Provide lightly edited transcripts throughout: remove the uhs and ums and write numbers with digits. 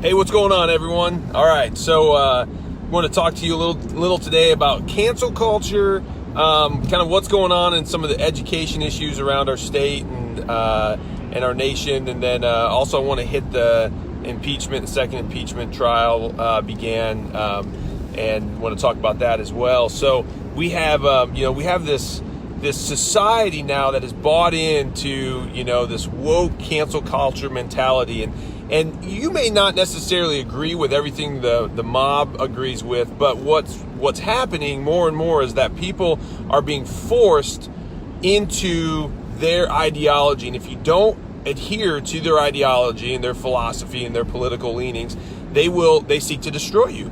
Hey, what's going on, everyone? All right, so I want to talk to you a little today about cancel culture, kind of what's going on in some of the education issues around our state and our nation, and then also I want to hit the impeachment, the second impeachment trial began, and want to talk about that as well. So we have this society now that is bought into this woke cancel culture mentality, and you may not necessarily agree with everything the mob agrees with, but what's happening more and more is that people are being forced into their ideology, and if you don't adhere to their ideology and their philosophy and their political leanings, they seek to destroy you.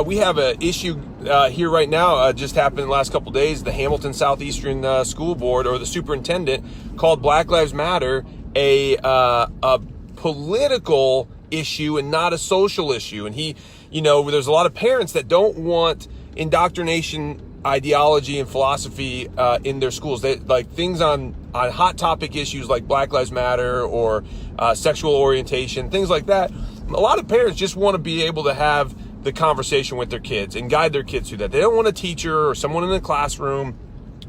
We have an issue here right now, just happened in the last couple of days. The Hamilton Southeastern School Board, or the superintendent, called Black Lives Matter a political issue and not a social issue. And there's a lot of parents that don't want indoctrination ideology and philosophy in their schools. They like things on hot topic issues like Black Lives Matter or sexual orientation, things like that. A lot of parents just want to be able to have the conversation with their kids and guide their kids through that. They don't want a teacher or someone in the classroom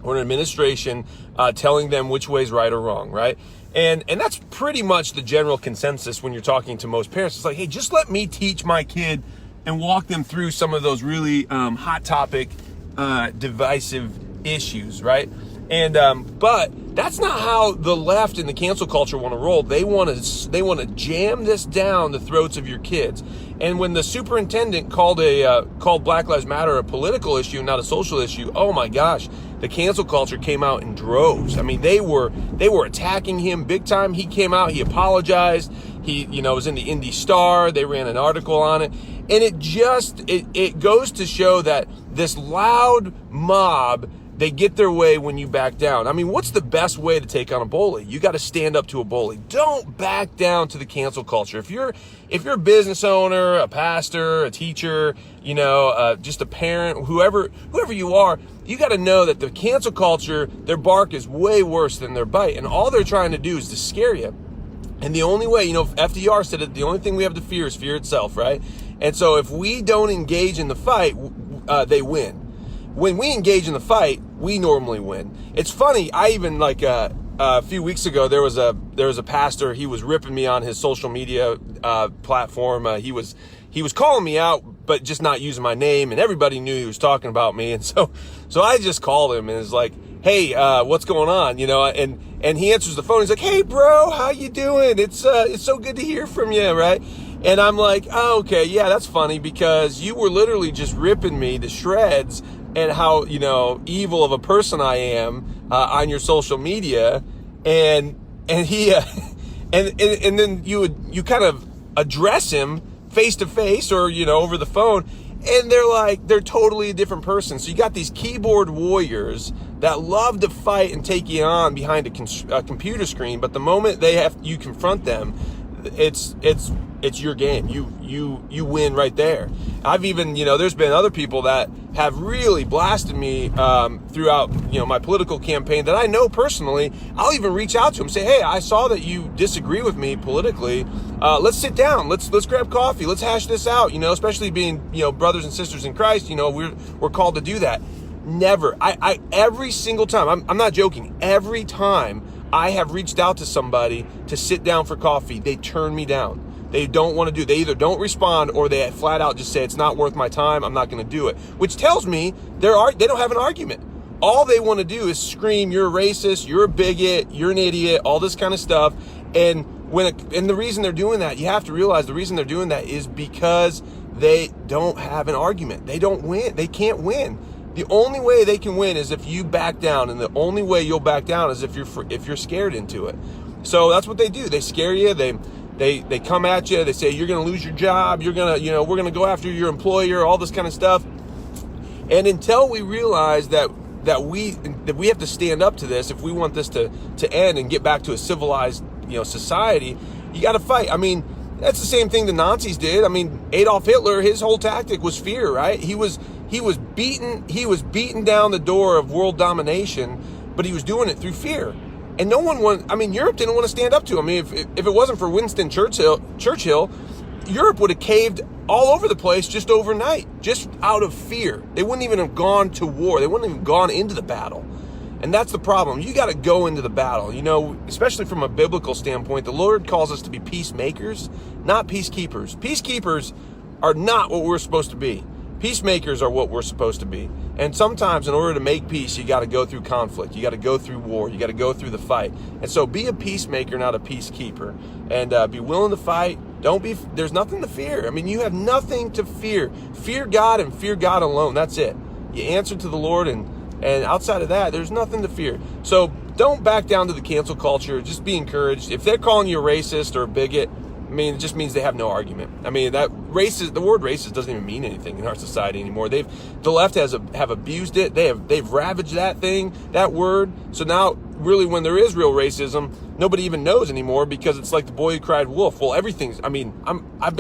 or an administration telling them which way is right or wrong, right? And that's pretty much the general consensus when you're talking to most parents. It's like, hey, just let me teach my kid and walk them through some of those really hot topic, divisive issues, right? And but that's not how the left and the cancel culture want to roll. They want to jam this down the throats of your kids. And when the superintendent called Black Lives Matter a political issue, not a social issue, oh my gosh, the cancel culture came out in droves. I mean, they were attacking him big time. He came out, he apologized. He was in the Indy Star. They ran an article on it, and it goes to show that this loud mob, they get their way when you back down. I mean, what's the best way to take on a bully? You got to stand up to a bully. Don't back down to the cancel culture. If you're a business owner, a pastor, a teacher, just a parent, whoever you are, you got to know that the cancel culture, their bark is way worse than their bite, and all they're trying to do is to scare you. And the only way, FDR said it, the only thing we have to fear is fear itself, right? And so if we don't engage in the fight, they win. When we engage in the fight, we normally win. It's funny. I even a few weeks ago, there was a pastor. He was ripping me on his social media platform. He was calling me out, but just not using my name, and everybody knew he was talking about me. And so I just called him and was like, "Hey, what's going on?" And he answers the phone. He's like, "Hey, bro, how you doing? It's so good to hear from you, right?" And I'm like, "Oh, okay, yeah, that's funny because you were literally just ripping me to shreds and how evil of a person I am on your social media." And he and then you kind of address him face to face or over the phone, and they're totally a different person. So you got these keyboard warriors that love to fight and take you on behind a computer screen, but the moment you confront them, it's your game. You win right there. I've even, there's been other people that have really blasted me throughout, my political campaign that I know personally. I'll even reach out to them and say, "Hey, I saw that you disagree with me politically. Let's sit down. Let's grab coffee. Let's hash this out." Especially being, brothers and sisters in Christ, we're called to do that. Never. I every single time, I'm not joking. Every time I have reached out to somebody to sit down for coffee, they turn me down. They don't want to do it. They either don't respond or they flat out just say, "It's not worth my time. I'm not going to do it," which tells me they don't have an argument. All they want to do is scream, "You're a racist, you're a bigot, you're an idiot," all this kind of stuff. And the reason they're doing that, you have to realize the reason they're doing that is because they don't have an argument. They don't win. They can't win. The only way they can win is if you back down, and the only way you'll back down is if you're scared into it. So that's what they do. They scare you. They come at you. They say you're going to lose your job. You're going to we're going to go after your employer. All this kind of stuff. And until we realize that we have to stand up to this, if we want this to end and get back to a civilized society, you got to fight. I mean, that's the same thing the Nazis did. I mean, Adolf Hitler, his whole tactic was fear, right? He was beating down the door of world domination, but he was doing it through fear. And Europe didn't want to stand up to him. I mean, if it wasn't for Winston Churchill, Europe would have caved all over the place just overnight, just out of fear. They wouldn't even have gone to war. They wouldn't have even gone into the battle. And that's the problem. You got to go into the battle. You know, especially from a biblical standpoint, the Lord calls us to be peacemakers, not peacekeepers. Peacekeepers are not what we're supposed to be. Peacemakers are what we're supposed to be. And sometimes in order to make peace, you got to go through conflict. You got to go through war. You got to go through the fight. And so be a peacemaker, not a peacekeeper. And be willing to fight. There's nothing to fear. I mean, you have nothing to fear. Fear God and fear God alone. That's it. You answer to the Lord, and outside of that, there's nothing to fear. So don't back down to the cancel culture. Just be encouraged. If they're calling you a racist or a bigot, I mean, it just means they have no argument. I mean, the word racist doesn't even mean anything in our society anymore. The left have abused it. They've ravaged that word. So now, really, when there is real racism, nobody even knows anymore, because it's like the boy who cried wolf. Well, I've been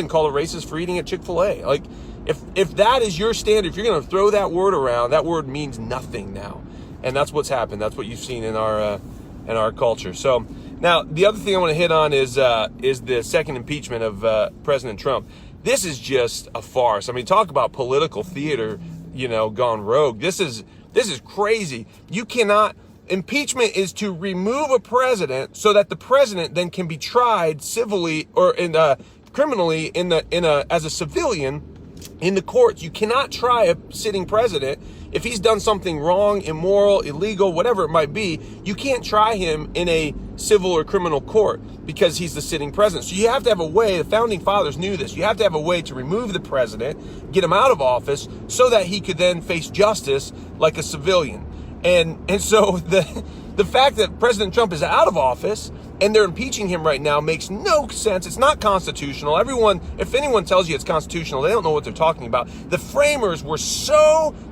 called a racist for eating at Chick-fil-A. Like, if that is your standard, if you're going to throw that word around, that word means nothing now. And that's what's happened. That's what you've seen in our culture. So now the other thing I want to hit on is the second impeachment of President Trump. This is just a farce. I mean, talk about political theater, gone rogue. This is crazy. You cannot. Impeachment is to remove a president so that the president then can be tried civilly or criminally as a civilian in the courts. You cannot try a sitting president if he's done something wrong, immoral, illegal, whatever it might be. You can't try him in a civil or criminal court because he's the sitting president. So you have to have a way. The founding fathers knew this. You have to have a way to remove the president, get him out of office, so that he could then face justice like a civilian. And so the fact that President Trump is out of office and they're impeaching him right now makes no sense. It's not constitutional. If anyone tells you it's constitutional, they don't know what they're talking about. The framers were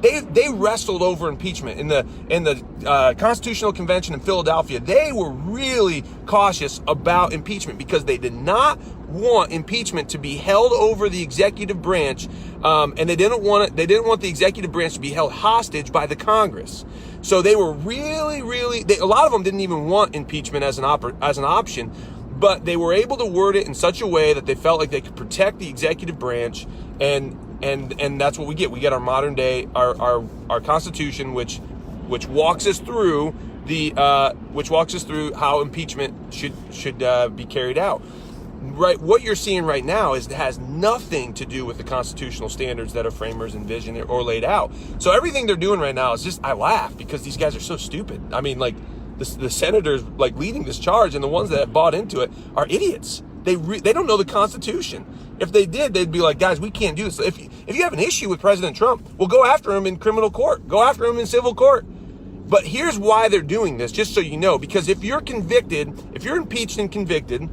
they wrestled over impeachment in the Constitutional Convention in Philadelphia. They were really cautious about impeachment because they did not want impeachment to be held over the executive branch, and they didn't want the executive branch to be held hostage by the Congress. So they were really, a lot of them didn't even want impeachment as an option, but they were able to word it in such a way that they felt like they could protect the executive branch, and that's what we get. We get our modern day, our Constitution, which walks us through how impeachment should be carried out. Right, what you're seeing right now has nothing to do with the constitutional standards that our framers envisioned or laid out. So everything they're doing right now is just, I laugh because these guys are so stupid. I mean, like the senators like leading this charge, and the ones that have bought into it are idiots. They don't know the Constitution. If they did, they'd be like, guys, we can't do this. If you have an issue with President Trump, we'll go after him in criminal court, go after him in civil court. But here's why they're doing this, just so you know, because if you're impeached and convicted,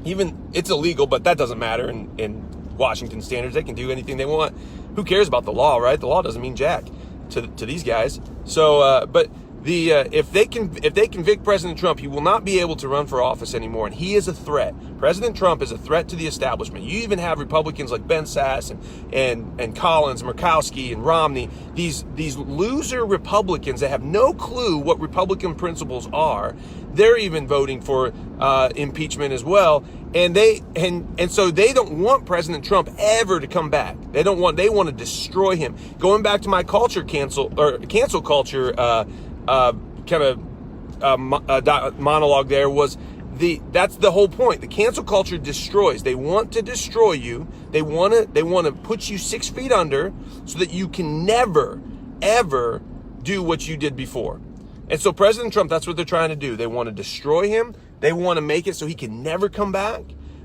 even it's illegal, but that doesn't matter in Washington standards. They can do anything they want. Who cares about the law, right? The law doesn't mean jack to these guys. So, but if they convict President Trump, he will not be able to run for office anymore, and he is a threat. President Trump is a threat to the establishment. You even have Republicans like Ben Sasse and Collins, Murkowski, and Romney. These loser Republicans that have no clue what Republican principles are. They're even voting for impeachment as well, and so they don't want President Trump ever to come back. They want to destroy him. Going back to my cancel culture monologue there was that's the whole point. The cancel culture destroys. They want to destroy you. They want to put you 6 feet under so that you can never ever do what you did before. And so President Trump, that's what they're trying to do. They want to destroy him. They want to make it so he can never come back.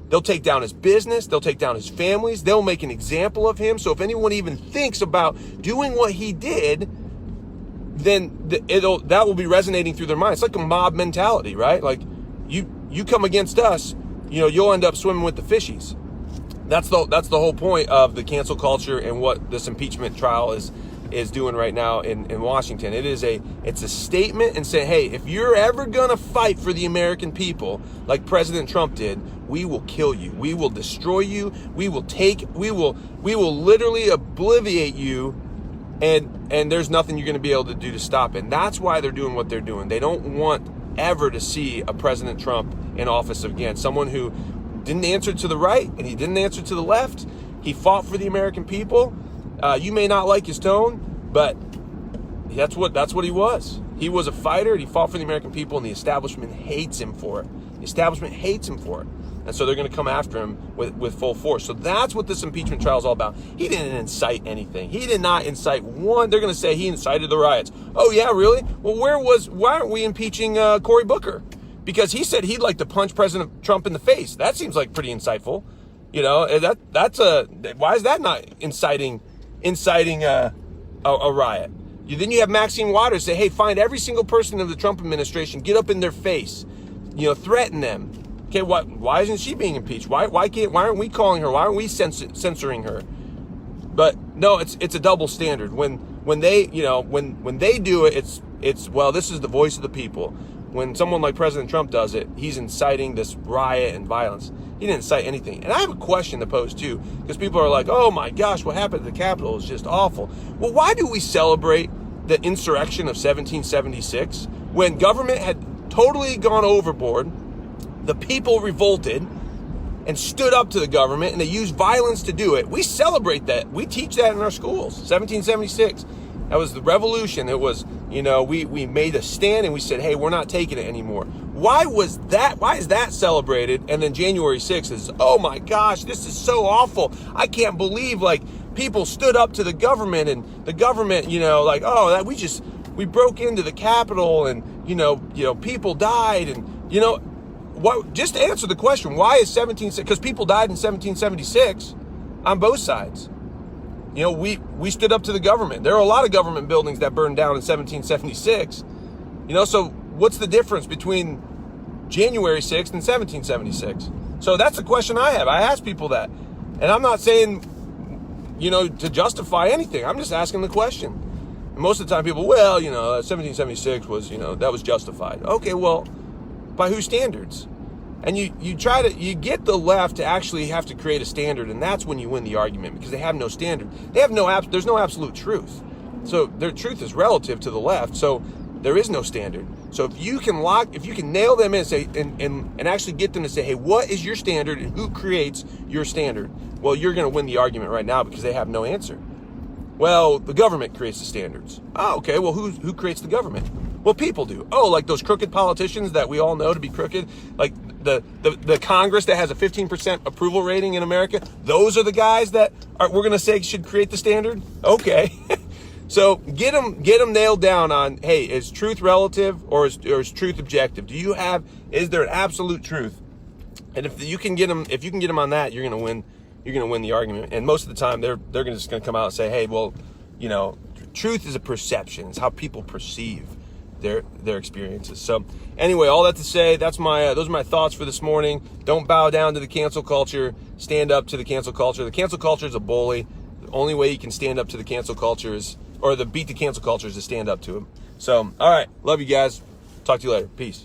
They'll take down his business. They'll take down his families. They'll make an example of him. So if anyone even thinks about doing what he did, then that will be resonating through their mind. It's like a mob mentality, right? Like you come against us, you'll end up swimming with the fishies. That's the whole point of the cancel culture and what this impeachment trial is doing right now in Washington. It's a statement and say, hey, if you're ever gonna fight for the American people like President Trump did, we will kill you. We will destroy you. We will literally obliviate you, and there's nothing you're gonna be able to do to stop it. And that's why they're doing what they're doing. They don't want ever to see a President Trump in office again, someone who didn't answer to the right and he didn't answer to the left. He fought for the American people. You may not like his tone, but that's what he was. He was a fighter and he fought for the American people, and the establishment hates him for it. The establishment hates him for it. And so they're going to come after him with full force. So that's what this impeachment trial is all about. He didn't incite anything. He did not incite one. They're going to say he incited the riots. Oh, yeah, really? Well, why aren't we impeaching Cory Booker? Because he said he'd like to punch President Trump in the face. That seems like pretty insightful. You know, why is that not inciting a riot? Then you have Maxine Waters say, hey, find every single person of the Trump administration, get up in their face, threaten them. Okay, why isn't she being impeached? Why aren't we calling her? Why aren't we censoring her? But no, it's a double standard. When they do it, it's well, this is the voice of the people. When someone like President Trump does it, he's inciting this riot and violence. He didn't incite anything. And I have a question to pose too, because people are like, oh my gosh, what happened at the Capitol is just awful. Well, why do we celebrate the insurrection of 1776 when government had totally gone overboard? The people revolted and stood up to the government, and they used violence to do it. We celebrate that. We teach that in our schools. 1776. That was the revolution. It was, we made a stand and we said, hey, we're not taking it anymore. Why is that celebrated? And then January 6th is, oh my gosh, this is so awful. I can't believe people stood up to the government, and the government, we broke into the Capitol and, people died, and, just to answer the question, why is because people died in 1776 on both sides. We stood up to the government. There are a lot of government buildings that burned down in 1776. So what's the difference between January 6th and 1776? So that's the question I have. I ask people that. And I'm not saying, to justify anything. I'm just asking the question. And most of the time people, 1776 was, that was justified. Okay, well, by whose standards? And you get the left to actually have to create a standard, and that's when you win the argument, because they have no standard. There's no absolute truth. So their truth is relative to the left. So there is no standard. So if you can nail them in and say, and actually get them to say, hey, what is your standard and who creates your standard? Well, you're going to win the argument right now, because they have no answer. Well, the government creates the standards. Oh, okay. Well, who creates the government? Well, people do. Oh, like those crooked politicians that we all know to be crooked, like the Congress that has a 15% approval rating in America. Those are the guys that we're going to say should create the standard. Okay. So get them nailed down on, hey, is truth relative or is truth objective? Is there an absolute truth? And if you can get them on that, you're going to win. You're going to win the argument. And most of the time, they're just going to come out and say, hey, well, truth is a perception. It's how people perceive their experiences. So anyway, all that to say, those are my thoughts for this morning. Don't bow down to the cancel culture. Stand up to the cancel culture. The cancel culture is a bully. The only way you can stand up to the cancel culture beat the cancel culture is to stand up to him. So, all right. Love you guys. Talk to you later. Peace.